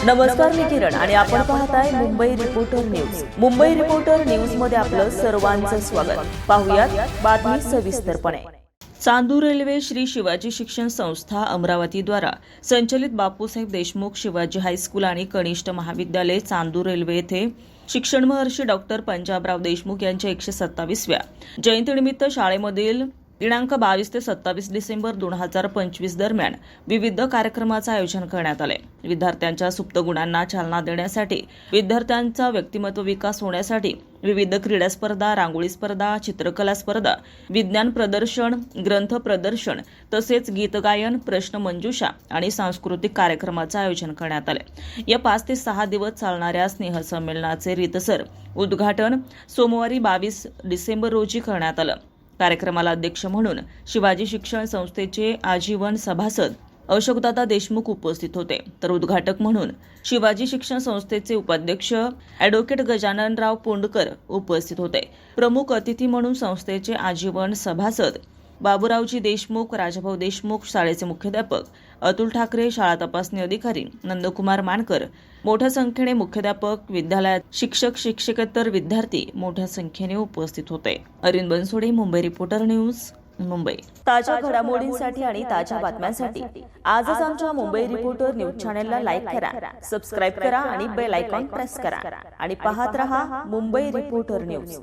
नमस्कार, मी किरण आणि आपण पाहताय Mumbai reporter news. Mumbai reporter news मध्ये आपलं सर्वांचं स्वागत. पाहुयात बातमी सविस्तरपणे. चांदूर रेल्वे श्री शिवाजी शिक्षण संस्था अमरावती द्वारा संचलित बापूसाहेब देशमुख शिवाजी हायस्कूल आणि कनिष्ठ महाविद्यालय चांदूर रेल्वे येथे शिक्षण महर्षी डॉक्टर पंजाबराव देशमुख यांच्या 127व्या जयंतीनिमित्त शाळेमधील दिनांक 22 ते 27 डिसेंबर 2025 दरम्यान विविध कार्यक्रमाचं आयोजन करण्यात आले. विद्यार्थ्यांच्या सुप्त गुणांना चालना देण्यासाठी, विद्यार्थ्यांचा व्यक्तिमत्व विकास होण्यासाठी विविध क्रीडा स्पर्धा, रांगोळी स्पर्धा, चित्रकला स्पर्धा, विज्ञान प्रदर्शन, ग्रंथ प्रदर्शन तसेच गीतगायन, प्रश्नमंजुषा आणि सांस्कृतिक कार्यक्रमाचं आयोजन करण्यात आले. या 5 ते 6 दिवस चालणाऱ्या स्नेहसंमेलनाचे रीतसर उद्घाटन सोमवारी 22 डिसेंबर रोजी करण्यात आलं. कार्यक्रमाला अध्यक्ष म्हणून शिवाजी शिक्षण संस्थेचे आजीवन सभासद अशोकदादा देशमुख उपस्थित होते, तर उद्घाटक म्हणून शिवाजी शिक्षण संस्थेचे उपाध्यक्ष ॲडव्होकेट गजाननराव पोंडकर उपस्थित होते. प्रमुख अतिथी म्हणून संस्थेचे आजीवन सभासद बाबूरावजी देशमुख, राजाभाऊ देशमुख, शाळेचे मुख्याध्यापक अतुल ठाकरे, शाळा तपासणी अधिकारी नंदकुमार मानकर, मोठ्या संख्येने मुख्याध्यापक, विद्यालयात शिक्षक, शिक्षकेतर विद्यार्थी मोठ्या संख्येने उपस्थित होते. अरिंद बनसोडे, मुंबई रिपोर्टर न्यूज, मुंबई. ताज्या घडामोडींसाठी आणि ताज्या बातम्यांसाठी आजच आमच्या मुंबई रिपोर्टर न्यूज चॅनलला लाईक करा, सबस्क्राईब करा आणि बेल आयकॉन प्रेस करा आणि पाहत रहा मुंबई रिपोर्टर न्यूज.